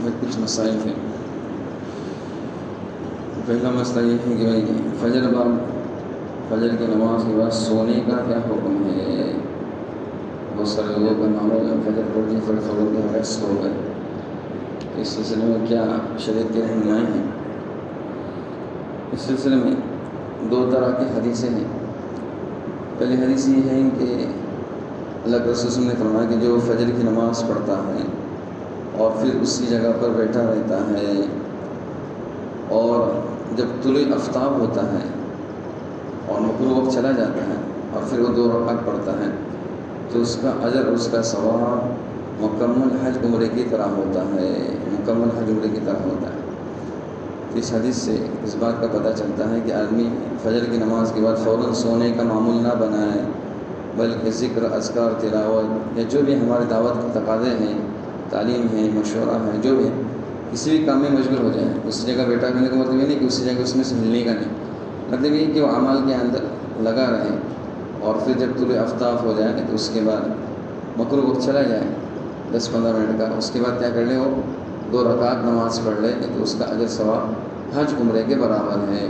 میں کچھ مسائل ہیں۔ پہلا مسئلہ یہ ہے کہ بھائی فجر کی نماز کے بعد سونے کا کیا حکم ہے؟ بہت سارے لوگوں کا معمول ہے فجر پڑھ لی فجر کے بعد سو گئے، اس سلسلے میں کیا شریعت کے رہنمائی ہیں؟ اس سلسلے میں دو طرح کی حدیثیں ہیں۔ پہلی حدیث یہ ہے کہ اللہ کے رسول نے فرمایا کہ جو فجر کی نماز پڑھتا ہے اور پھر اسی جگہ پر بیٹھا رہتا ہے اور جب طلوع آفتاب ہوتا ہے اور مغرب وقت چلا جاتا ہے اور پھر وہ 2 رکعت پڑھتا ہے تو اس کا اجر اور اس کا ثواب مکمل حج عمرے کی طرح ہوتا ہے، مکمل حج عمرے کی طرح ہوتا ہے۔ اس حدیث سے اس بات کا پتہ چلتا ہے کہ آدمی فجر کی نماز کے بعد فوراً سونے کا معمول نہ بنائے، بلکہ ذکر، اذکار، تلاوت یا جو بھی ہمارے دعوت کے تقاضے ہیں، تعلیم ہے، مشورہ ہے، جو بھی کسی بھی کام میں مشغول ہو جائیں۔ اس جگہ بیٹھا کرنے کا مطلب یہ نہیں کہ اسی جگہ اس میں سے ہلنے کا نہیں، مطلب یہ کہ وہ اعمال کے اندر لگا رہے اور پھر جب طلوع آفتاب ہو جائے تو اس کے بعد مغرب وقت چلا جائے 10-15 منٹ کا، اس کے بعد کیا کر لے، وہ 2 رکعت نماز پڑھ لے تو اس کا اجر ثواب حج عمرے کے برابر ہے۔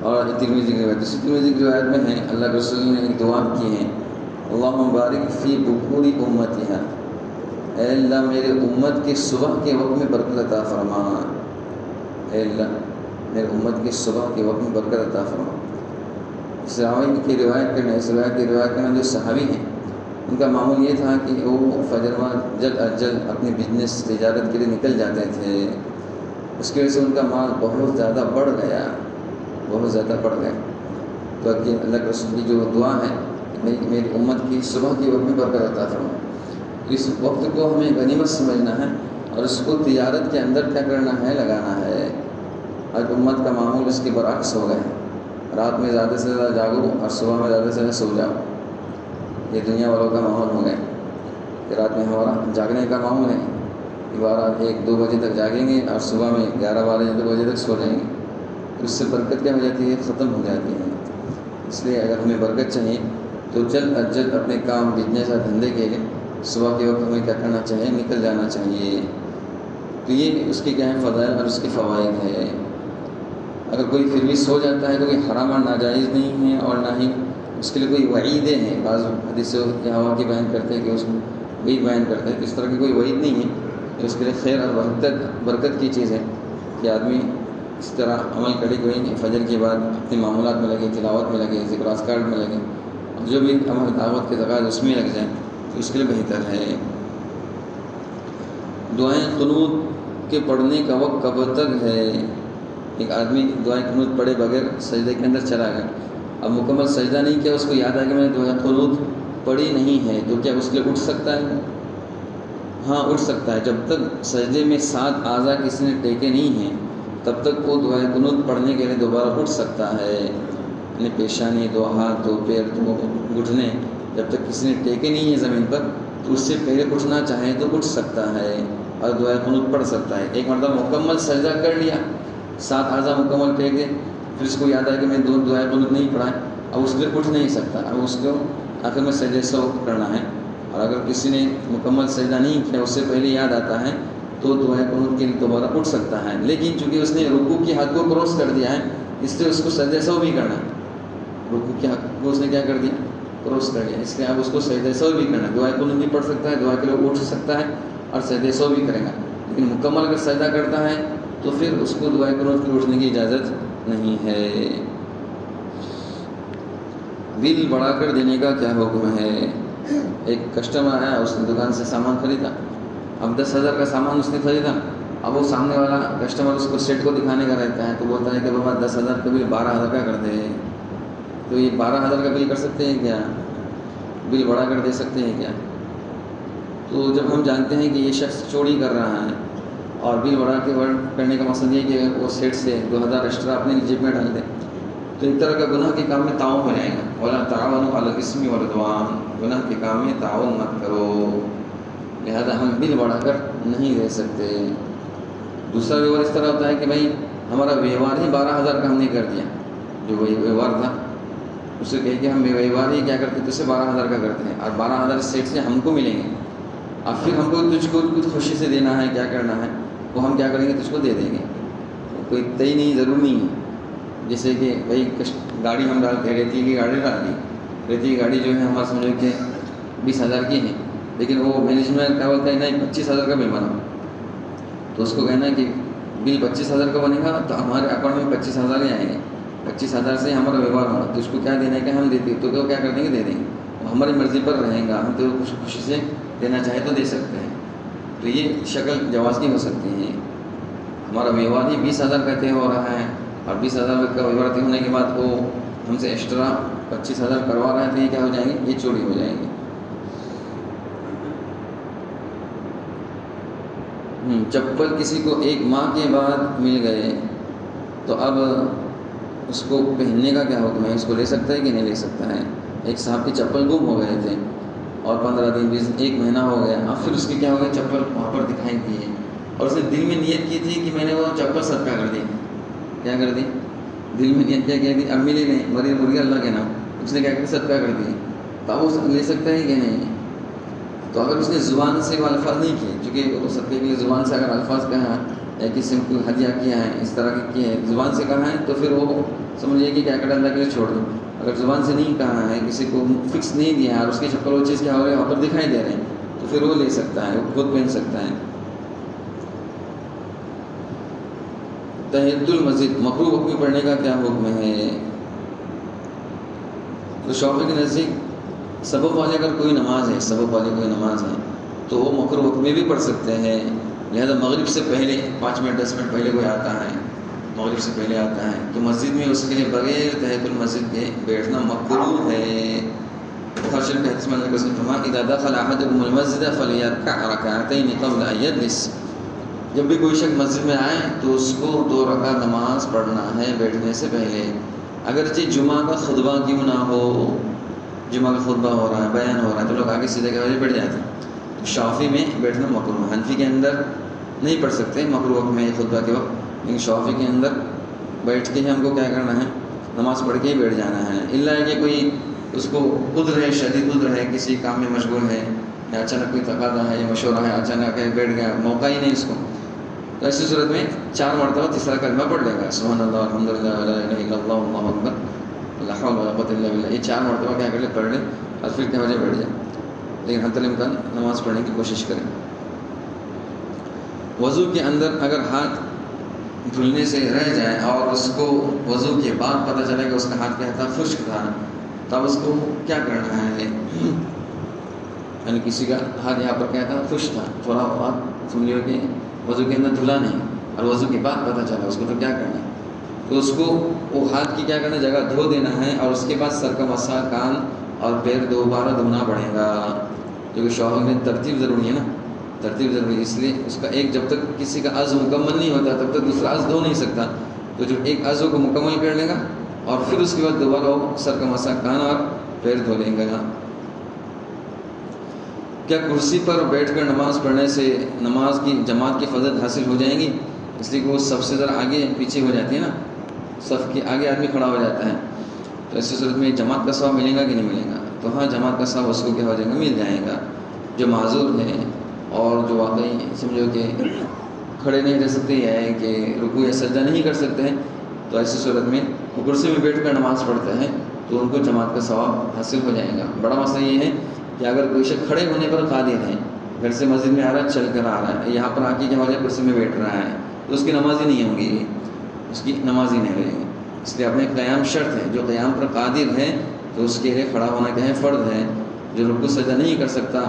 اور ترمذی کی روایت، دوسری ترمذی کی روایت میں ہے اللہ کے رسول نے ایک دعا کی ہے، اللہم بارک فی بکور امتہا، اے اللہ میرے امت کے صبح کے وقت میں برکت عطا فرما، اے اللہ میرے امت کے صبح کے وقت میں برکت عطا فرما۔ اس روایت کی روایت کرنا جو صحابی ہیں ان کا معمول یہ تھا کہ وہ فجر بعد جلد از جلد اپنے بزنس تجارت کے لیے نکل جاتے تھے، اس کی وجہ سے ان کا مال بہت زیادہ بڑھ گیا، تو اللہ کے رسول کی جو دعا ہے میری امت کی صبح کے وقت میں برکت عطا فرما، اس وقت کو ہمیں غنیمت سمجھنا ہے اور اس کو تجارت کے اندر کیا کرنا ہے، لگانا ہے۔ آج امت کا معمول اس کے برعکس ہو گئے، رات میں زیادہ سے زیادہ جاگو اور صبح میں زیادہ سے زیادہ سو جاؤ، یہ دنیا والوں کا ماحول ہو گیا کہ رات میں ہمارا جاگنے کا معمول ہے، 12-1-2 بجے تک جاگیں گے اور صبح میں 11-12 بجے تک سو جائیں گے، اس سے برکت کیا ہو جاتی ہے، ختم ہو جاتی ہے۔ اس لیے اگر ہمیں برکت چاہیے تو جلد از جلد اپنے کام، بزنس اور دھندے کے لیے صبح کے وقت ہمیں کیا کرنا چاہیے، نکل جانا چاہیے۔ تو یہ اس کی کیا ہے فضائل اور اس کی فوائد ہے۔ اگر کوئی پھر بھی سو جاتا ہے تو کوئی حرام اور ناجائز نہیں ہے اور نہ ہی اس کے لیے کوئی وعیدیں ہیں، بعض حدیثوں کے ہوا کی بیان کرتے ہیں کہ اس میں وعید بیان کرتے ہیں، اس طرح کی کوئی وعید نہیں ہے، اس کے لیے خیر اور برکت کی چیز ہے کہ آدمی اس طرح عمل کرے کہ فجر کے بعد اپنے معمولات میں لگے، تلاوت میں لگے، ذکر اذکار میں لگے، جو بھی عمل دعوت کے تقاضے اس میں لگ جائیں تو اس کے لیے بہتر ہے۔ دعائیں قنوت کے پڑھنے کا وقت کب تک ہے؟ ایک آدمی دعائیں قنوت پڑھے بغیر سجدے کے اندر چلا گیا، اب مکمل سجدہ نہیں کیا، اس کو یاد آیا کہ میں نے دعائیں قنوت پڑھی نہیں ہے، تو کیا اس کے لیے اٹھ سکتا ہے؟ ہاں اٹھ سکتا ہے، جب تک سجدے میں 7 اعضاء کسی نے ٹیکے نہیں ہیں تب تک وہ دعائیں قنوت پڑھنے کے لیے دوبارہ اٹھ سکتا ہے، یعنی پیشانی، 2 ہاتھ، 2 پیر، 2 گھٹنے جب تک کسی نے ٹیکے نہیں ہیں زمین پر تو اس سے پہلے اٹھنا چاہے تو اٹھ سکتا ہے اور دعائیں قنوت پڑھ سکتا ہے۔ ایک مرتبہ مکمل سجدہ کر لیا، 7 اعضاء مکمل ٹیکے، پھر اس کو یاد آیا کہ میں 2 دعائیں قنوت نہیں پڑھائیں، اب اس کے لیے اٹھ نہیں سکتا، اب اس کو آخر میں سجدے سے وقت کرنا ہے۔ اور اگر کسی نے مکمل سجدہ نہیں کیا، اس سے پہلے یاد آتا ہے تو دعائیں قنوت کے لیے دوبارہ اٹھ سکتا ہے، لیکن چونکہ اس نے رکوع کی حد کو کراس کر دیا ہے اس لیے اس کو سجدہ سہو بھی کرنا ہے، رکوع کی حد کو اس نے کیا کر دیا، کراس کر دیا، اس لیے اب اس کو سجدہ سہو بھی کرنا ہے۔ دعائیں قنوت بھی پڑھ سکتا ہے، دعا کے لیے اٹھ سکتا ہے اور سجدہ سہو بھی کرے گا، لیکن مکمل اگر سجدہ کرتا ہے تو پھر اس کو دعائیں قنوت کے اٹھنے کی اجازت نہیں ہے۔ بل بڑھا کر دینے کا کیا حکم ہے؟ ایک کسٹمر آیا، اس نے دکان سے سامان خریدا، اب 10,000 کا سامان اس نے خریدا، اب وہ سامنے والا کسٹمر اس کو سیٹ کو دکھانے کا رہتا ہے تو بولتا ہے کہ بابا 10,000 کا بل 12,000 کا کر دے، تو یہ 12,000 کا بل کر سکتے ہیں کیا؟ بل بڑھا کر دے سکتے ہیں کیا؟ تو جب ہم جانتے ہیں کہ یہ شخص چوری کر رہا ہے اور بل بڑھا کے کرنے کا مقصد یہ کہ وہ سیٹ سے 2,000 ایکسٹرا اپنے جیب میں ڈال دے تو ایک طرح کا گناہ کے کام میں تعاون ہو جائے گا۔ وَلَا تَعَاوَنُوا عَلَى الْإِثْمِ وَالْعُدْوَانِ، گناہ کے کام میں تعاون مت کرو، لہذا ہم بل بڑھا کر نہیں دے سکتے۔ دوسرا ویوہار اس طرح ہوتا ہے کہ بھائی ہمارا ویوہار ہی 12,000 کا ہم نے کر دیا، جو وہی ویوہار تھا اسے کہے کہ ہم ویوہار ہی کیا کرتے تو اسے 12,000 کا کرتے ہیں اور 12,000 سیٹ سے ہم کو ملیں گے، اب پھر ہم کو تجھ کو کچھ خوشی سے دینا ہے، کیا کرنا ہے وہ ہم کیا کریں گے، تجھ کو دے دیں گے، کوئی طے نہیں، ضرور نہیں ہے۔ جیسے کہ بھائی گاڑی ہم ڈالتے ہیں، ریتی کی گاڑی ڈال دی، ریتی کی گاڑی جو ہے ہمارا سمجھو کہ 20,000 کی ہے، لیکن وہ مینجمنٹ کیا بولتا ہے نہیں 25,000 کا بل بنا، تو اس کو کہنا ہے کہ بل 25,000 کا بنے گا تو ہمارے اکاؤنٹ میں 25,000 ہی آئیں گے، 25,000 سے ہمارا ویوہار ہونا، تو اس کو کیا دینا ہے کہ ہم دیتے تو کیا کر دیں گے، دے دیں گے، وہ ہماری مرضی پر رہیں گا، ہم تو کچھ خوشی سے دینا چاہے تو دے سکتے ہیں۔ تو یہ شکل جواز کی ہو سکتی ہے۔ ہمارا ویوہار ہی 20,000 کا طے ہو رہا ہے اور 20,000 کا ویوہار طے ہونے کے بعد وہ ہم سے ایکسٹرا 25,000 کروا رہے ہیں، تو یہ کیا ہو جائیں گے، یہ چوری ہو جائیں گے۔ چپل کسی کو 1 ماہ کے بعد مل گئے تو اب اس کو پہننے کا کیا حکم ہے، اس کو لے سکتا ہے کہ نہیں لے سکتا ہے؟ ایک صاحب کی چپل گم ہو گئے تھے اور 15 دن 20 دن 1 مہینہ ہو گیا، اب پھر اس کی کیا ہو گیا، چپل وہاں پر دکھائی دی ہے اور اس نے دل میں نیت کی تھی کہ میں نے وہ چپل صدقہ کر دی، کیا کر دی، دل میں نیت کیا کہ اب ملی نہیں، مری مرغی اللہ کے نام، اس نے کیا کہ صدقہ کر دی، تو اب وہ لے سکتا ہے کہ نہیں؟ تو اگر اس نے زبان سے وہ الفاظ نہیں کیے، چونکہ وہ صدقے کے لیے زبان سے اگر الفاظ کہا یا کسی کو ہدیہ کیا ہے، اس طرح کی کیے ہیں، زبان سے کہا ہے تو پھر وہ سمجھیے کہ کیا کرے، اللہ کے لیے چھوڑ دو۔ اگر زبان سے نہیں کہا ہے، کسی کو فکس نہیں دیا ہے اور اس کی چپل وہ چیز کیا ہو رہی ہے وہاں پر دکھائی دے رہے ہیں، تو پھر وہ لے سکتا ہے، وہ خود پہن سکتا ہے۔ تحیۃ المسجد مکروہ وقت میں پڑھنے کا کیا حکم ہے؟ تو شافعی کے نزدیک سبب والے اگر کوئی نماز ہے، سبب والی کوئی نماز ہے تو وہ مکروہ وقت میں بھی پڑھ سکتے ہیں، لہذا مغرب سے پہلے 5 منٹ 10 منٹ پہلے کوئی آتا ہے، مغرب سے پہلے آتا ہے تو مسجد میں اس کے لیے بغیر تحیۃ المسجد کے بیٹھنا مکروہ ہے۔ بخاری شریف کے حدیث میں اللہ کے فرمایا اذا دخل احدکم المسجد فلیرکع رکعتین قبل ان یجلس، جب بھی کوئی شخص مسجد میں آئے تو اس کو 2 رکعت نماز پڑھنا ہے بیٹھنے سے پہلے، اگرچہ جمعہ کا خطبہ کیوں نہ ہو، جمعہ کا خطبہ ہو رہا ہے، بیان ہو رہا ہے تو لوگ آگے سیدھے کے وجہ بیٹھ جاتے ہیں۔ شافعی میں بیٹھنا مکروہ ہے، حنفی کے اندر نہیں پڑھ سکتے مکروہ وقت میں خطبہ کے وقت، لیکن شافعی کے اندر بیٹھ کے ہی ہم کو کیا کرنا ہے، نماز پڑھ کے ہی بیٹھ جانا ہے، الا کہ کوئی اس کو عذر ہے، شدید عذر ہے، کسی کام میں مشغول ہے یا اچانک کوئی تقاضا ہے یا مشورہ ہے، اچانک بیٹھ گیا، موقع ہی نہیں اس کو، تو ایسی صورت میں 4 مرتبہ تیسرا کلمہ پڑھ لے گا، سبحان اللہ الحمدللہ ولا الہ الا اللہ واللہ اکبر لا حول ولا قوۃ الا باللہ، یہ 4 مرتبہ کیا کر لے، پڑھ لے اور پھر کیا وجہ بیٹھ جائے، لیکن حتی الامکان نماز پڑھنے کی کوشش کریں۔ وضو کے اندر اگر ہاتھ دھلنے سے رہ جائے اور اس کو وضو کے بعد پتہ چلے کہ اس کا ہاتھ کیا تھا، خشک تھا، تب اس کو کیا کرنا ہے، یعنی کسی کا ہاتھ یہاں پر کیا تھا، خشک تھا، تھوڑا بہت سمجھو کہ وضو کے اندر دھلا نہیں اور وضو کے بعد پتہ چلا، اس کو تو کیا کرنا ہے، تو اس کو وہ ہاتھ کی کیا کرنا، جگہ دھو دینا ہے اور اس کے بعد سر کا مسا، کان اور پیر دوبارہ دھونا پڑے گا، کیونکہ شوہر میں ترتیب ضروری ہے نا، ترتیب ضروری ہے، اس لیے اس کا ایک جب تک کسی کا عضو مکمل نہیں ہوتا تب تک دوسرا عضو دھو نہیں سکتا، تو جو ایک عضو کو مکمل کر لے گا اور پھر اس کے بعد دوبارہ وہ سر کا مسا، کان اور پیر دھو لیں گا۔ کیا کرسی پر بیٹھ کر نماز پڑھنے سے نماز کی جماعت کی فضیلت حاصل ہو جائیں گی؟ اس لیے کہ وہ سب سے ذرا آگے پیچھے ہو جاتی ہے نا، صف کے آگے آدمی کھڑا ہو جاتا ہے، تو ایسی صورت میں جماعت کا ثواب ملے گا کہ نہیں ملے گا؟ تو ہاں، جماعت کا ثواب اس کو کیا ہو جائے گا، مل جائے گا۔ جو معذور ہے اور جو واقعی سمجھو کہ کھڑے نہیں رہ سکتے یا کہ رکوع یا سجدہ نہیں کر سکتے ہیں، تو ایسی صورت میں وہ کرسی میں بیٹھ کر نماز پڑھتے ہیں تو ان کو جماعت کا ثواب حاصل ہو جائے گا۔ بڑا مسئلہ یہ ہے کہ اگر کوئی شخص کھڑے ہونے پر قادر ہے، گھر سے مسجد میں آ رہا ہے، چل کر آ رہا ہے، یہاں پر آ کے کیا ہو جائے، کرسی میں بیٹھ رہا ہے، تو اس کی نماز ہی نہیں ہوں گی، اس کی نماز ہی نہیں رہے گی، اس لیے اپنے قیام شرط ہے، جو قیام پر قادر ہے تو اس کے لیے کھڑا ہونا کیا ہے، فرض ہے۔ جو رکوع سجدہ نہیں کر سکتا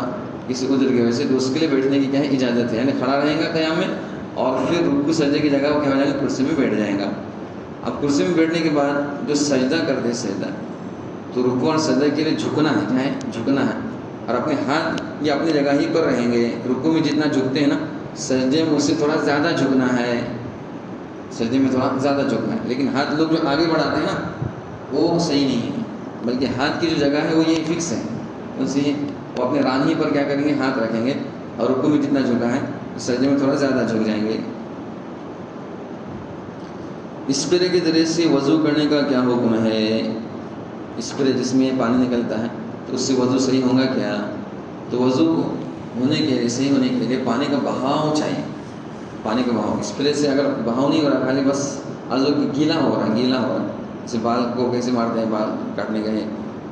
کسی عذر کی وجہ سے تو اس کے لیے بیٹھنے کی کیا ہے، اجازت ہے، یعنی کھڑا رہے گا قیام میں اور پھر رکوع سجدے کی جگہ وہ کیا ہو جائے گا، کرسی میں بیٹھ جائے گا۔ اب کرسی میں بیٹھنے کے بعد جو سجدہ کرتے سجدہ، تو رکوع اور سجدہ کے لیے جھکنا ہے، کیا ہے، جھکنا ہے، اور اپنے ہاتھ یہ اپنی جگہ ہی پر رہیں گے، رکوع میں جتنا جھکتے ہیں نا، سجدے میں اس سے تھوڑا زیادہ جھکنا ہے، سجدے میں تھوڑا زیادہ جھکنا ہے، لیکن ہاتھ لوگ جو آگے بڑھاتے ہیں نا وہ صحیح نہیں ہے، بلکہ ہاتھ کی جو جگہ ہے وہ یہ فکس ہے، اس لیے وہ اپنے رانہی پر کیا کریں گے، ہاتھ رکھیں گے اور رکوع میں جتنا جھکا ہے سجدے میں تھوڑا زیادہ جھک جائیں گے۔ اسپرے کے ذریعے سے وضو کرنے کا کیا حکم ہے؟ اسپرے جس میں پانی نکلتا ہے تو اس سے وضو صحیح ہوگا کیا؟ تو وضو ہونے کے لیے، صحیح ہونے کے لیے پانی کا بہاؤ چاہیے. پانی کا بہاؤ اس پلے سے اگر بہاؤ نہیں ہو رہا، خالی بس عضو گیلا ہو رہا ہے. جیسے بال کو کیسے مارتے ہیں، بال کاٹنے گئے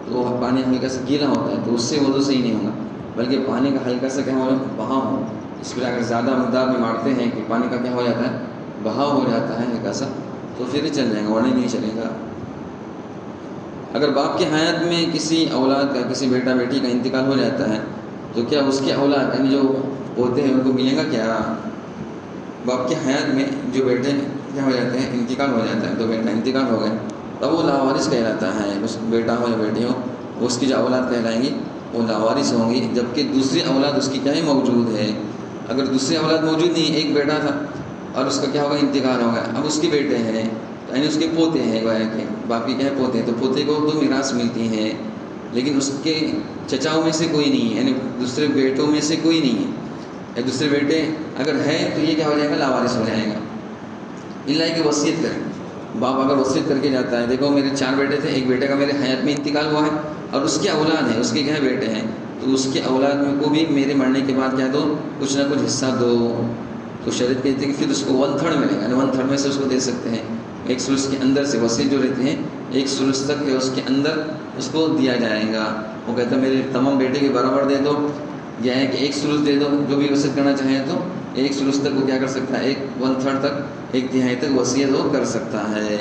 تو پانی ہلکا سا گیلا ہوتا ہے تو اس سے وضو صحیح نہیں ہوگا، بلکہ پانی کا ہلکا سا کیا ہو بہاؤ ہو. اس پہ اگر زیادہ مقدار میں مارتے ہیں کہ پانی کا کیا ہو جاتا ہے، بہاؤ ہو جاتا ہے ہلکا سا، تو پھر ہی چل جائے گا، ورنہ نہیں چلے گا. اگر باپ کی حیات میں کسی اولاد کا، کسی بیٹا بیٹی کا انتقال ہو جاتا ہے تو کیا اس کے اولاد یعنی جو ہوتے ہیں ان کو ملے گا کیا؟ باپ کی حیات میں جو بیٹے کیا ہو جاتے ہیں، انتقال ہو جاتا ہے، دو بیٹا انتقال ہو گئے تب وہ لاوارث کہلاتا ہے. اس بیٹا ہو یا بیٹی ہو، اس کی جو اولاد کہلائیں گی وہ لاوارث ہوں گی، جبکہ دوسری اولاد اس کی کیا ہے، موجود ہے. اگر دوسری اولاد موجود نہیں، ایک بیٹا تھا اور اس کا کیا ہوگا، انتقال ہوگا، اب اس کے بیٹے ہیں یعنی اس کے پوتے ہیں، گویا کہ باپ کے کیا پوتے ہیں، تو پوتے کو تو میراث ملتی ہے، لیکن اس کے چچاؤں میں سے کوئی نہیں ہے، یعنی دوسرے بیٹوں میں سے کوئی نہیں ہے، یا دوسرے بیٹے اگر ہے تو یہ کیا ہو جائے گا، لاوارث ہو جائے گا. اللہ کہ وصیت کرے، باپ اگر وصیت کر کے جاتا ہے، دیکھو میرے 4 بیٹے تھے، ایک بیٹے کا میرے حیات میں انتقال ہوا ہے اور اس کی اولاد ہے، اس کے کیا ہے، بیٹے ہیں، تو اس کی اولاد میں کو بھی میرے مرنے کے بعد کیا دو، کچھ نہ کچھ حصہ دو. تو شریعت کہتی ہے کہ پھر اس کو 1/3 ملے گا، یعنی 1/3 میں سے اس کو دے سکتے ہیں. 1 ثلث کے اندر سے وصیت جو رہتے ہیں 1 ثلث تک کے اس کے اندر اس کو دیا جائے گا. وہ کہتا ہے میرے تمام بیٹے کے برابر دے دو، یا ہے کہ 1 ثلث دے دو، جو بھی وصیت کرنا چاہیں تو 1 ثلث تک وہ کیا کر سکتا ہے، 1/3 تک، 1/3 تک وصیت وہ کر سکتا ہے.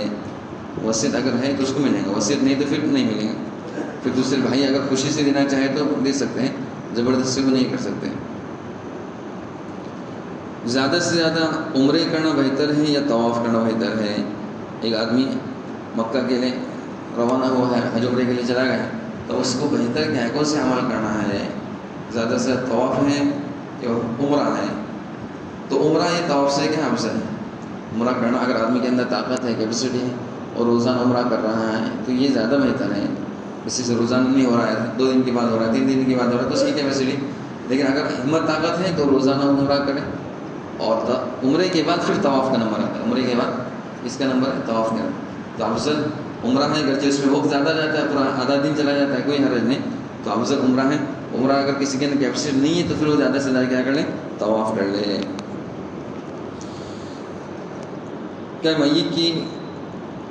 وصیت اگر ہے تو اس کو ملے گا، وصیت نہیں تو پھر نہیں ملے گا. پھر دوسرے بھائی اگر خوشی سے دینا چاہے تو دے سکتے ہیں، زبردستی وہ نہیں کر سکتے. زیادہ سے زیادہ عمرے کرنا بہتر ہے یا طواف کرنا بہتر ہے؟ ایک آدمی مکہ کے لیے روانہ ہوا ہے، حج عمرے کے لیے چلا گیا، تو اس کو بہتر کیا ہے، کون سے عمل کرنا ہے؟ زیادہ سے زیادہ طواف ہے یا عمرہ ہے؟ تو عمرہ یا طواف سے کیا افضل ہے؟ عمرہ کرنا اگر آدمی کے اندر طاقت ہے، کیپیسٹی ہے اور روزانہ عمرہ کر رہا ہے تو یہ زیادہ بہتر ہے. کسی سے روزانہ نہیں ہو رہا ہے، 2 دن کے بعد ہو رہا ہے، 3 دن کے بعد ہو رہا ہے تو اس کی کیپیسٹی. لیکن اگر ہمت طاقت ہے تو روزانہ عمرہ کرے، اور عمرے کے بعد پھر طواف کا نمبر آتا ہے. عمرے کے بعد اس کا نمبر ہے طواف کا. تو افضل عمرہ ہے، اگرچہ اس میں وقت زیادہ جاتا ہے، پورا آدھا دن چلا جاتا ہے، کوئی حرج نہیں، تو افضل عمرہ ہے. عمرہ اگر کسی کے اندر کیپیسٹی نہیں ہے تو پھر وہ زیادہ سے زیادہ کیا کر لیں، طواف کر لے. کیا میت کی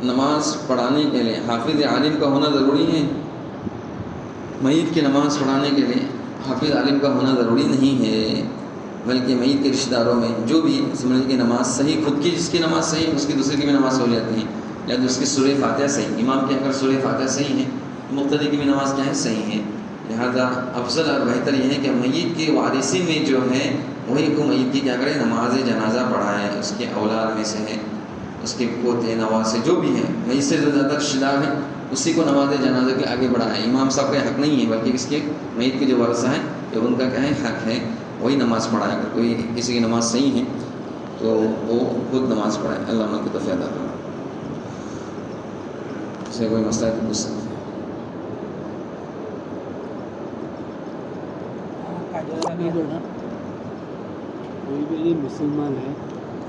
نماز پڑھانے کے لیے حافظ عالم کا ہونا ضروری ہے؟ میت کی نماز پڑھانے کے لیے حافظ عالم کا ہونا ضروری نہیں ہے، بلکہ میت کے رشتہ داروں میں جو بھی سمجھ کہ نماز صحیح، خود کی جس کی نماز صحیح اس کی دوسرے کی بھی نماز ہو جاتی ہے، یا تو اس کی سورہ فاتحہ صحیح، امام کی اگر سورہ فاتحہ صحیح ہے مقتدی کی بھی نماز کیا ہے، صحیح ہے. لہذا افضل اور بہتر یہ ہے کہ میت کے وارثی میں جو ہے وہی کو میت کی کیا کرے، نماز جنازہ پڑھائے، اس کے اولاد میں سے ہے، اس کے پوتے نواسے جو بھی ہیں، میت سے جو زیادہ رشتہ دار ہیں اسی کو نماز جنازہ کے آگے بڑھائے. امام صاحب کا حق نہیں ہے، بلکہ اس کے میت کے جو ورثہ ہیں جو ان کا کیا ہے، حق ہے، وہی نماز پڑھائے. اگر کوئی کسی کی نماز صحیح ہے تو وہ خود نماز پڑھائے. اللہ ان کی توفیق عطا کرے. اس سے کوئی مسئلہ ہے تو پوچھ سکتے ہیں. کوئی بھی مسلمان ہے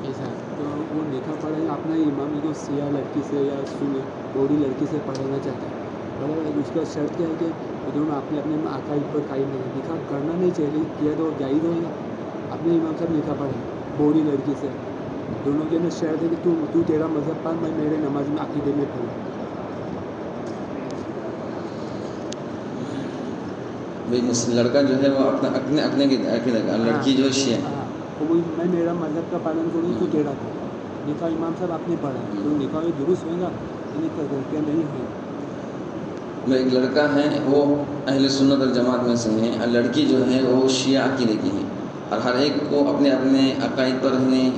ایسا تو وہ نکاح پڑھے گا اپنا امام کو سیاہ لڑکی سے یا بوڑھی لڑکی سے پڑھانا چاہتا ہے، مطلب اس کا شرط کیا ہے کہ دونوں اپنے اپنے عقائد پر قائم نہیں، نکاح کرنا نہیں چاہیے، کیا تو جائز ہوگا. اپنے امام صاحب نکاح پڑھے بوڑھی لڑکی سے، دونوں کے اندر شرط ہے کہ تو تیرا مذہب پڑھ، میں میرے نماز میں عقیدے میں پڑھوں. لڑکا جو ہے وہ اپنے عقیدہ کا، لڑکی جو ہے شیعہ، میں میرا مذہب کا پالن کروں تو تیرا تھا. نکاح امام صاحب آپ نے پڑھا تو نکاح میں درست ہوگا کیا نہیں ہوگا. ایک لڑکا ہے وہ اہل سنت والجماعت میں سے ہیں، اور لڑکی جو ہے وہ شیعہ عقیدے کی ہیں، اور ہر ایک کو اپنے اپنے عقائد پر رہنے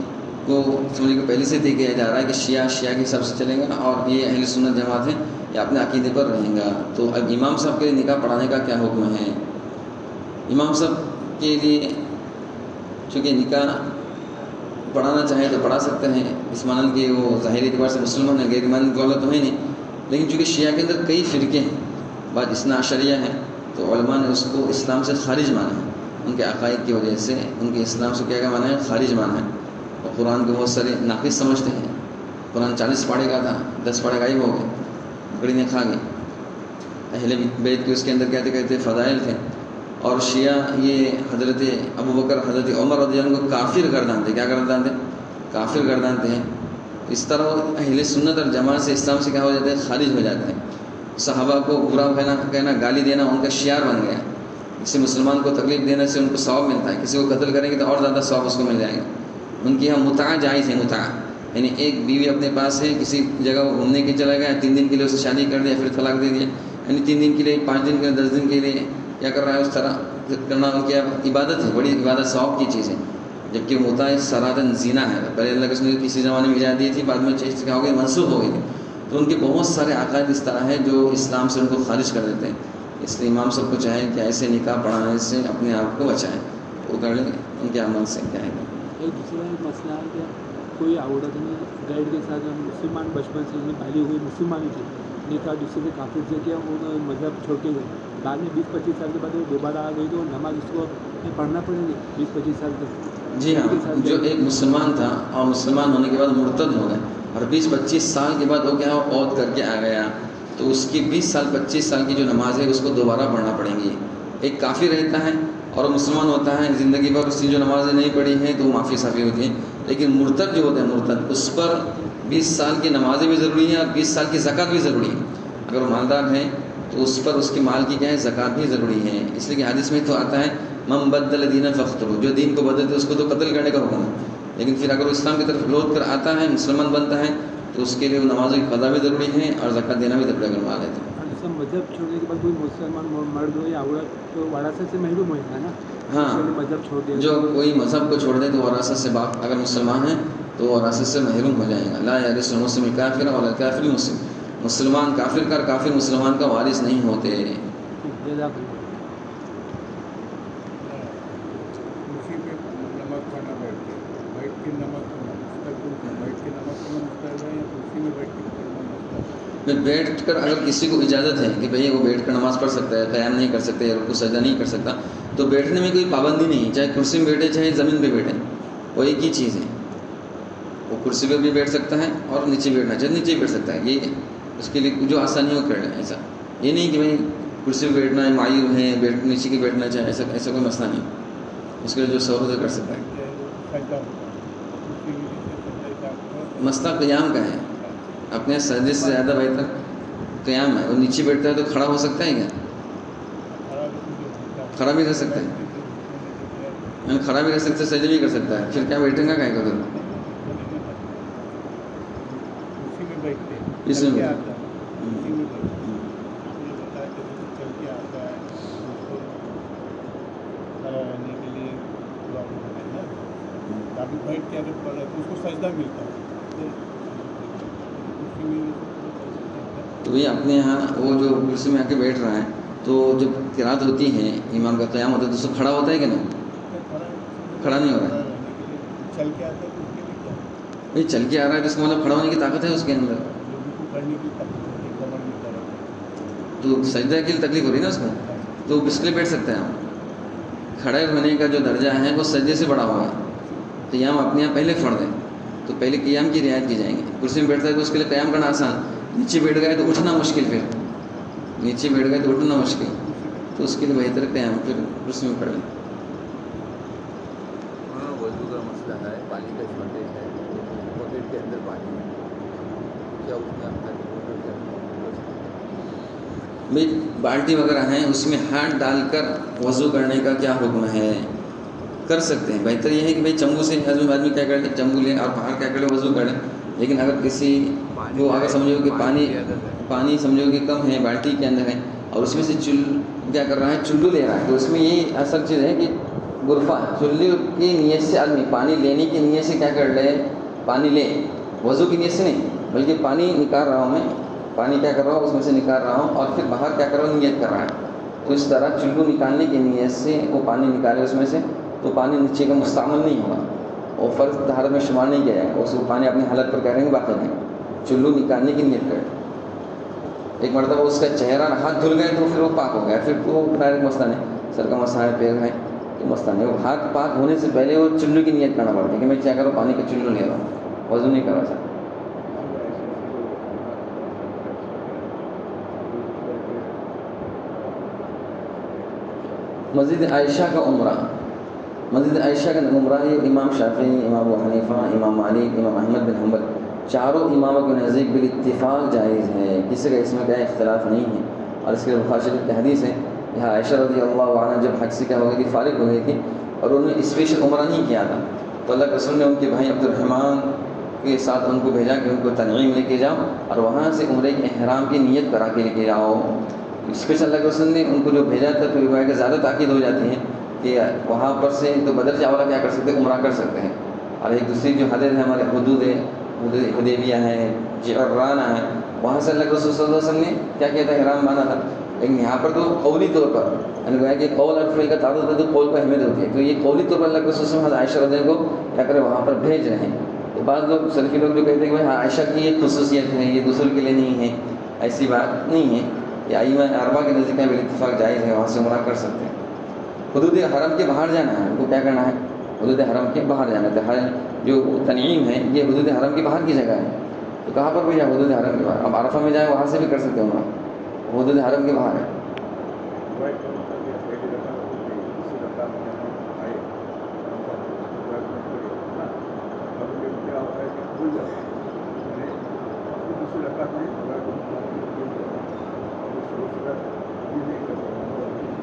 کو سمجھ کے پہلے سے طے کیا جا رہا ہے کہ شیعہ کے حساب سے چلے گا اور یہ اہل سنت جماعت ہے یا اپنے عقیدے پر رہیں گا. تو اب امام صاحب کے لیے نکاح پڑھانے کا کیا حکم ہے؟ امام صاحب کے لیے چونکہ نکاح پڑھانا چاہے تو پڑھا سکتے ہیں، اس مانند کہ وہ ظاہری اعتبار سے مسلمان ہیں، غیر ایمان والا تو ہے نہیں، لیکن چونکہ شیعہ کے اندر کئی فرقے ہیں، بعض اثنا عشریہ ہیں، تو علماء نے اس کو اسلام سے خارج مانا ہے، ان کے عقائد کی وجہ سے ان کے اسلام سے کیا مانا ہے، خارج مانا ہے. اور قرآن کو بہت سارے ناقص سمجھتے ہیں. قرآن 40 پاڑے کا تھا، 10 پاڑے غائب ہو گئے، بکری نے کھا گئی. اہل بیت کے اس کے اندر کہتے فضائل تھے، اور شیعہ یہ حضرت ابوبکر حضرت عمر رضی اللہ عنہ کو کافر گردانتے. کیا گردانتے؟ کافر گردانتے ہیں. اس طرح وہ اہل سنت اور جماعت سے اسلام سے کیا ہو جاتے ہیں؟ خارج ہو جاتے ہیں. صحابہ کو برا کہنا گالی دینا ان کا شعار بن گیا. کسی مسلمان کو تکلیف دینے سے ان کو ثواب ملتا ہے، کسی کو قتل کریں گے تو اور زیادہ ثواب اس کو مل جائے گا. ان کی یہاں متعہ جائز ہے. متعہ یعنی ایک بیوی اپنے پاس ہے، کسی جگہ وہ گھومنے کے چلا گیا، 3 دن کے لیے اسے شادی کر دیا، پھر طلاق دے دیا. یعنی 3 دن کے لیے، 5 دن کے لیے، 10 دن کے لیے کیا کر رہا ہے؟ اس طرح کرنا ان کی عبادت ہے، بڑی عبادت ثواب کی چیز ہے. جبکہ متعہ سرادن زنا ہے. پہلے اللہ کے رسول نے کسی زمانے میں اجازت دی تھی، بعد میں چیز کیا ہو گئی؟ منسوخ ہو گئی تھی. تو ان کے بہت سارے عقائد اس طرح ہیں جو اسلام سے ان کو خارج کر دیتے ہیں. اس لیے امام سب کو چاہے کہ ایسے نکاح پڑھانے سے اپنے آپ کو بچائیں. وہ کر لیں ان کے عمل سے کیا ہے. ایک دوسرا مسئلہ ہے کہ کوئی عورت نے گائیڈ کے ساتھ مسلمان بچپن سے پالی ہوئی مسلمان ہی تھی، نکاح دوسرے سے کافر سے کیا، وہ مذہب چھوڑ کے گئے. بعد میں 20-25 سال کے بعد وہ دوبارہ آ گئی تو نماز اس کو پڑھنا پڑے گی 20-25 سال تک. جی ہاں، جو ایک مسلمان تھا اور مسلمان ہونے کے بعد مرتد ہو گئے اور 20-25 سال کے بعد وہ کیا عود کر کے آ گیا، تو اس کی 20 سال 25 سال کی جو نماز ہے اس کو دوبارہ پڑھنا پڑیں گی. ایک کافر رہتا ہے اور مسلمان ہوتا ہے، زندگی بھر اس کی جو نمازیں نہیں پڑھی ہیں تو وہ معافی صافی ہوتی ہیں. لیکن مرتد جو ہوتا ہے، مرتد، اس پر 20 سال کی نمازیں بھی ضروری ہیں اور 20 سال کی زکوٰۃ بھی ضروری ہے. اگر وہ مالدار ہے تو اس پر اس کے مال کی کیا ہے؟ زکوٰۃ بھی ضروری ہے. اس لیے کہ حدیث میں تو آتا ہے من بدل دین فاقتلوہ، جو دین کو بدلتے اس کو تو قتل کرنے کا حکم ہے. لیکن پھر اگر وہ اسلام کی طرف لوٹ کر آتا ہے، مسلمان بنتا ہے، تو اس کے لیے نمازوں کی قضا بھی ضروری ہے اور زکوٰۃ دینا بھی ضروری ہے اگر مال ہے تو. مذہب چھوڑنے کے بعد کوئی مسلمان مرد ہو یا عورت تو وراثت سے محروم ہوئے گا نا. ہاں، مذہب چھوڑ دیا جو کوئی مذہب کو چھوڑ دے تو وراثت سے اگر مسلمان ہے تو وراثت سے محروم ہو جائے گا. لا یرث المسلم الکافر ولا الکافر المسلم، مسلمان کافر کا، کافر مسلمان کا وارث نہیں ہوتے. بیٹھ کر اگر کسی کو اجازت ہے کہ بھئی وہ بیٹھ کر نماز پڑھ سکتا ہے، قیام نہیں کر سکتے، رکوع سجدہ نہیں کر سکتا، تو بیٹھنے میں کوئی پابندی نہیں، چاہے کرسی میں بیٹھے چاہے زمین پہ بیٹھے، وہ ایک ہی چیز ہے. وہ کرسی پہ بھی بیٹھ سکتا ہے اور نیچے بیٹھنا چاہے نیچے بیٹھ سکتا ہے. یہ اس کے لیے جو آسانی ہو کر لیں. ایسا یہ نہیں کہ بھئی کرسی پہ بیٹھنا ہے، معیوب ہے، نیچے کی بیٹھنا چاہے، ایسا کوئی مسئلہ نہیں. اس کے لیے جو سہولت ہے کر سکتا ہے. مسئلہ قیام کا ہے. اپنے سجدے سے زیادہ بہتر قیام ہے. وہ نیچے بیٹھتا ہے تو کھڑا ہو سکتا ہے کیا؟ کھڑا بھی رہ سکتا ہے، کھڑا بھی رہ سکتا ہے، سجدے بھی کر سکتا ہے. پھر کیا بیٹھیں گا کہیں کا اس میں تو یہ اپنے یہاں وہ جو کرسی میں آ کے بیٹھ رہا ہے تو جب قرات ہوتی ہے، امام کا قیام ہوتا ہے تو اس کو کھڑا ہوتا ہے کہ نہیں؟ کھڑا نہیں ہو رہا ہے. یہ چل کے آ رہا ہے تو اس کا مطلب کھڑا ہونے کی طاقت ہے اس کے اندر. تو سجدہ کے لیے تکلیف ہو رہی ہے نا اس کو، تو اس کے لیے بیٹھ سکتا ہے. کھڑے ہونے کا جو درجہ ہے وہ سجدے سے بڑا ہوا ہے. قیام اپنے یہاں پہلے فرض ہے، تو پہلے قیام کی رعایت کی جائیں گی. کرسی میں بیٹھتا ہے تو اس کے لیے قیام کرنا آسان، نیچے بیٹھ گئے تو اٹھنا مشکل، پھر نیچے بیٹھ گئے تو اٹھنا مشکل، تو اس کے لیے بہتر قیام پھر کرسی میں پڑھ لیں. وضو کا مسئلہ ہے، پانی کا شارٹیج ہے، پاکٹ کے اندر پانی ہے، کیا اس میں آپ بھائی بالٹی وغیرہ ہیں اس میں ہاتھ ڈال کر وضو کرنے کا کیا حکم ہے؟ کر سکتے ہیں. بہتر یہ ہے کہ بھائی چمبو سے آدمی کیا کر لے، چمبو لے اور باہر کیا کر لے، وضو کر لے. لیکن اگر کسی کو اگر سمجھو کہ پانی سمجھو کہ کم ہے، بالٹی کے اندر ہے اور اس میں سے کیا کر رہا ہے، چلو لے رہا ہے، تو اس میں یہ اصل چیز ہے کہ غرفہ چلو کی نیت سے آدمی پانی لینے کی نیت سے کیا کر لے، پانی لے، وضو کی نیت سے نہیں، بلکہ پانی نکال رہا ہوں میں، پانی کیا کر رہا ہوں اس میں سے نکال رہا ہوں اور پھر باہر کیا کر رہا ہوں، نیت کر رہا ہے. تو اس طرح چلو نکالنے کی نیت سے وہ پانی نکالے اس میں سے، تو پانی نیچے کا مستعمل نہیں ہوگا اور فرض طہارت میں شمار نہیں کیا جائے گا. اس کو پانی اپنی حالت پر کہہ رہے ہیں باقی نہیں. چلو نکالنے کی نیت کرے. ایک مرتبہ اس کا چہرہ ہاتھ دھل گئے تو پھر وہ پاک ہو گیا، پھر تو ڈائریکٹ مسئلہ نہیں، سر کا مسئلہ ہے، پیر ہے، تو مسئلہ نہیں. وہ ہاتھ پاک ہونے سے پہلے وہ چلو کی نیت کرنا پڑتا ہے کہ میں کیا کروں، پانی کا چلو لے رہا ہوں، وضو نہیں کر رہا سر. مسجد عائشہ کا عمرہ، مسجد عائشہ کا عمرہ یہ امام شافعی، امام ابو حنیفہ، امام مالک، امام احمد بن حنبل چاروں اماموں کے نزدیک بالاتفاق جائز ہے، کسی کا اس میں کوئی اختلاف نہیں ہے۔ اور اس کے بخاری شریف کی حدیث ہے، یہاں عائشہ رضی اللہ عنہ جب حج سے کیا ہو گئی تھی، فارغ ہو گئی تھی اور انہوں نے اسپیشل عمرہ نہیں کیا تھا، تو اللہ کے رسول نے ان کے بھائی عبد الرحمن کے ساتھ ان کو بھیجا کہ ان کو تنعیم لے کے جاؤ اور وہاں سے عمرے کے احرام کی نیت کرا کے لے کے جاؤ۔ اسپیشل اللہ کے رسول نے ان کو جو بھیجا تھا، تو یہ کہ زیادہ تاکید ہو جاتی ہے کہ وہاں پر سے تو بدر جاولا کیا کر سکتے ہیں، عمرہ کر سکتے ہیں۔ اور ایک دوسری جو حدود ہے ہمارے حدود حدیبیہ ہے، جعرانہ ہے، وہاں سے اللہ کے رسول صلی اللہ علیہ وسلم نے کیا کیا تھا، احرام باندھا تھا۔ لیکن یہاں پر تو قولی طور پر یعنی کہ قول اور فعل کا تعارض ہوتا ہے تو قول کو اہمیت ہوتی ہے، تو یہ قولی طور پر اللہ کے رسول صلی اللہ علیہ وسلم عائشہ رضی اللہ عنہا کو کیا کرے وہاں پر بھیج رہے ہیں۔ تو بعض لوگ سلفی لوگ جو کہتے ہیں کہ بھائی عائشہ کی یہ خصوصیت ہے، یہ دوسروں کے لیے نہیں ہے، ایسی بات نہیں ہے، یہ ائمہ اربعہ کے نزدیک بالاتفاق جائز ہے، وہاں سے عمرہ کر سکتے ہیں۔ حدود حرم کے باہر جانا ہے، ان کو کیا کرنا ہے، حدود حرم کے باہر جانا ہے۔ جو تنعیم ہے یہ حدود حرم کے باہر کی جگہ ہے، تو کہاں پر بھی جائے، حدود حرم کے باہر۔ اب عرفہ میں جائے وہاں سے بھی کر سکتے ہیں عمرہ، حدود حرم کے باہر ہے۔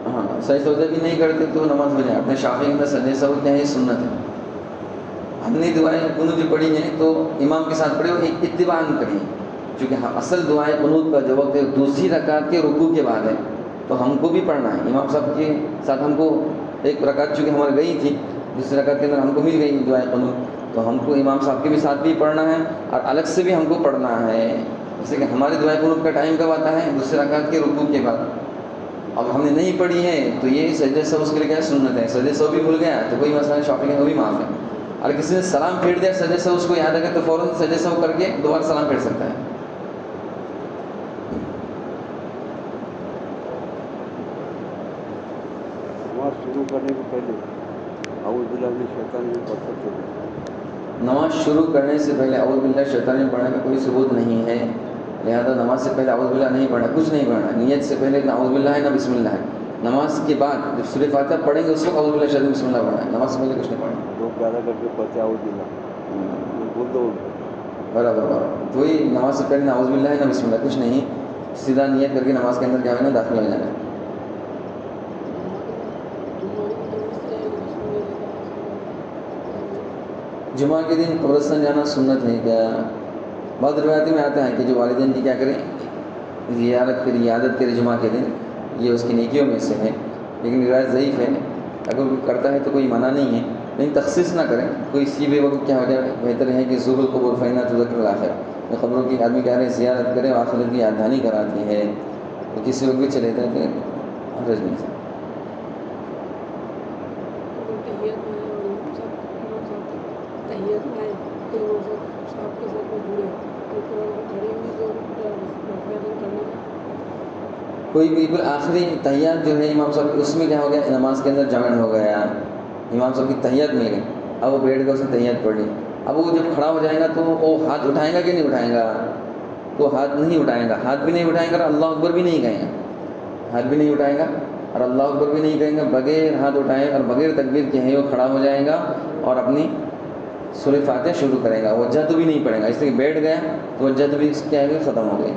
ہاں صحیح سجدہ بھی نہیں کرتے تو نماز میں جائے۔ اپنے شافعی کے اندر سجدہ سہو کیا ہے، یہ سنت ہے۔ ہم نے دعائیں قنوت جو پڑھی ہیں تو امام کے ساتھ پڑھے اور اتباعاً پڑھی، چونکہ اصل دعائیں قنوت کا جو وقت دوسری رکعت کے رکوع کے بعد ہے، تو ہم کو بھی پڑھنا ہے۔ امام صاحب کے ساتھ ہم کو ایک رکعت چونکہ ہمارے گئی تھی، دوسری رکعت کے اندر ہم کو مل گئی دعائیں قنوت، تو ہم کو امام صاحب کے بھی ساتھ بھی پڑھنا ہے اور الگ سے بھی ہم کو پڑھنا ہے۔ جیسے کہ ہماری دعائیں قنوت کا ٹائم کب آتا ہے، دوسری رکعت کے رکوع کے بعد۔ اب ہم نے نہیں پڑھی ہے تو یہ سجدہ سہو اس کے لیے کیا ہے، سنت ہے۔ سجدہ سہو بھی بھول گیا تو کوئی مسئلہ شافعی کا وہ بھی معاف ہے۔ اور کسی نے سلام پھیر دیا سجدہ سہو اس کو یاد آ گیا تو فوراً سجدہ سہو کر کے دوبارہ سلام پھیر سکتا ہے۔ نماز شروع کرنے کے پہلے اعوذ باللہ من الشیطان الرجیم پڑھ سکتے ہیں؟ نماز شروع کرنے سے پہلے اعوذ باللہ شیطان الرجیم پڑھنے کا کوئی ثبوت نہیں ہے، لہذا نماز سے پہلے اعوذ باللہ نہیں پڑھنا، کچھ نہیں پڑھنا۔ نیت سے پہلے نہ اعوذ باللہ ہے نہ بسم اللہ ہے۔ نماز کے بعد جب سورہ فاتحہ پڑھیں گے اس وقت اعوذ باللہ شیطان بسم اللہ پڑھنا ہے، نماز سے پہلے کچھ نہیں پڑھنا۔ لوگ زیادہ کر کے پڑھتے اعوذ باللہ، بول دو برابر تو وہی نماز سے پہلے نہ اعوذ باللہ ہے نہ بسم اللہ، کچھ نہیں، سیدھا نیت کر کے نماز کے اندر کیا ہونا، داخل ہو جانا ہے۔ جمعہ کے دن قبرستان جانا سنت ہے کیا؟ بعض روایتوں میں آتا ہے کہ جو والدین کی کیا کریں، زیارت کرے، عادت کرے جمعہ کے دن، یہ اس کی نیکیوں میں سے ہے، لیکن روایت ضعیف ہے۔ اگر کوئی کرتا ہے تو کوئی منع نہیں ہے، لیکن تخصیص نہ کریں، کوئی سی بھی وقت کیا ہو جائے، بہتر ہے کہ زور القبور فإنها تذکر الآخرة، قبروں کی آدمی کہہ رہے ہیں زیارت کرے، آخرت کی یاد دہانی کراتی ہے، تو کسی وقت بھی چلے جاتے ہیں حرج نہیں ہے۔ کوئی بالکل آخری تحیات جو ہے امام صاحب کی، اس میں کیا ہو گیا، نماز کے اندر جوائن ہو گیا، امام صاحب کی تحیات مل گئی، اب وہ بیٹھ کر اس نے تحیات پڑھ لی، اب وہ جب کھڑا ہو جائے گا تو وہ ہاتھ اٹھائے گا کہ نہیں اٹھائے گا، تو ہاتھ نہیں اٹھائے گا، ہاتھ بھی نہیں اٹھائے گا اور اللہ اکبر بھی نہیں کہیں گا، ہاتھ بھی نہیں اٹھائے گا اور اللہ اکبر بھی نہیں کہیں گا، بغیر ہاتھ اٹھائے اور بغیر تکبیر کے ہے وہ کھڑا ہو جائے گا اور اپنی سورہ فاتحہ شروع کرے گا، وجہت بھی نہیں پڑھے گا، اس لیے بیٹھ گیا تو وجہت بھی کیا ہے ختم ہو گئی۔